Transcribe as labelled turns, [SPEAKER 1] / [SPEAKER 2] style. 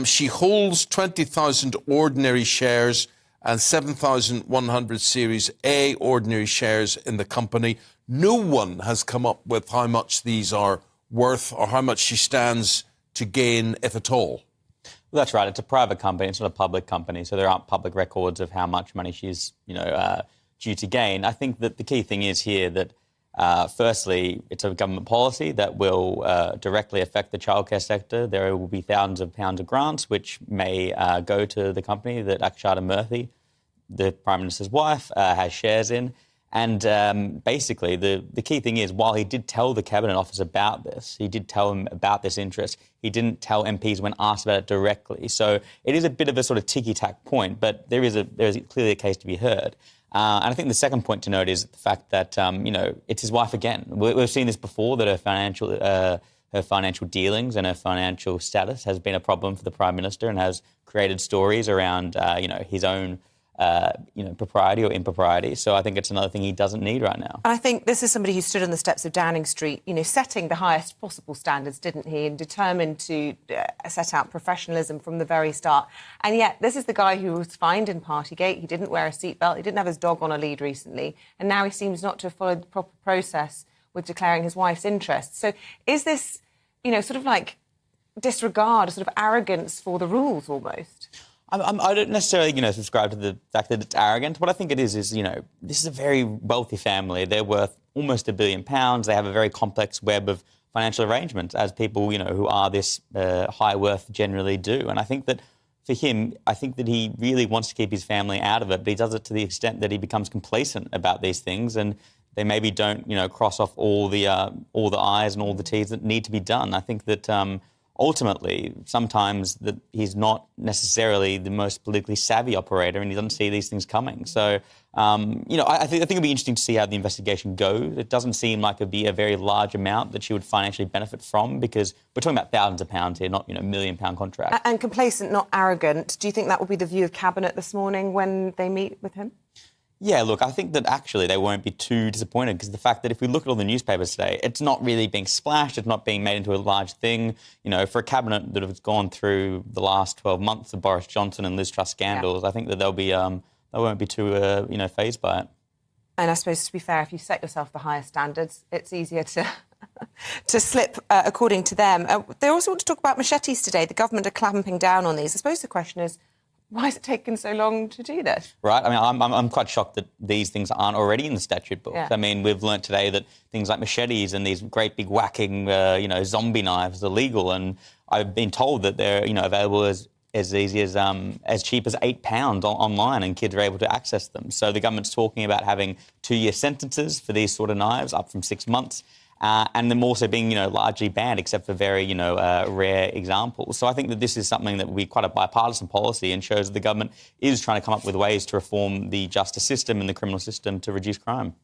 [SPEAKER 1] She holds 20,000 ordinary shares and 7,100 Series A ordinary shares in the company. No one has come up with how much these are worth or how much she stands to gain, if at all.
[SPEAKER 2] Well, that's right. It's a private company. It's not a public company, so there aren't public records of how much money she's, due to gain. I think that the key thing is here that, firstly, it's a government policy that will directly affect the childcare sector. There will be thousands of pounds of grants which may go to the company that Akshata Murthy, the Prime Minister's wife, has shares in. And basically, the key thing is, while he did tell the Cabinet Office about this, he did tell them about this interest, he didn't tell MPs when asked about it directly. So it is a bit of a sort of ticky-tack point, but there is clearly a case to be heard. And I think the second point to note is the fact that, it's his wife again. We've seen this before, that her financial dealings and her financial status has been a problem for the Prime Minister and has created stories around, his own propriety or impropriety. So I think it's another thing he doesn't need right now.
[SPEAKER 3] I think this is somebody who stood on the steps of Downing Street, setting the highest possible standards, didn't he, and determined to set out professionalism from the very start. And yet this is the guy who was fined in Partygate. He didn't wear a seatbelt. He didn't have his dog on a lead recently. And now he seems not to have followed the proper process with declaring his wife's interests. So is this, sort of like disregard, a sort of arrogance for the rules almost?
[SPEAKER 2] I don't necessarily, subscribe to the fact that it's arrogant. What I think it is, this is a very wealthy family. They're worth almost £1 billion. They have a very complex web of financial arrangements, as people, who are this high worth generally do. And I think that for him, I think that he really wants to keep his family out of it, but he does it to the extent that he becomes complacent about these things, and they maybe don't, cross off all the I's and all the T's that need to be done. I think that ultimately, sometimes that he's not necessarily the most politically savvy operator, and he doesn't see these things coming. So, I think it'll be interesting to see how the investigation goes. It doesn't seem like it'd be a very large amount that she would financially benefit from, because we're talking about thousands of pounds here, not, £1 million contracts.
[SPEAKER 3] And complacent, not arrogant. Do you think that will be the view of Cabinet this morning when they meet with him?
[SPEAKER 2] Yeah, look, I think that actually they won't be too disappointed, because the fact that if we look at all the newspapers today, it's not really being splashed, it's not being made into a large thing. For a cabinet that has gone through the last 12 months of Boris Johnson and Liz Truss scandals, I think that they won't be too, fazed by it.
[SPEAKER 3] And I suppose, to be fair, if you set yourself the highest standards, it's easier to to slip, according to them. They also want to talk about machetes today. The government are clamping down on these. I suppose the question is, why has it taken so long to do this?
[SPEAKER 2] Right. I mean, I'm quite shocked that these things aren't already in the statute books. Yeah. I mean, we've learnt today that things like machetes and these great big whacking, zombie knives are legal, and I've been told that they're, available as easy as cheap as £8 online, and kids are able to access them. So the government's talking about having 2-year sentences for these sort of knives, up from 6 months. And them also being, largely banned, except for very, rare examples. So I think that this is something that will be quite a bipartisan policy, and shows that the government is trying to come up with ways to reform the justice system and the criminal system to reduce crime.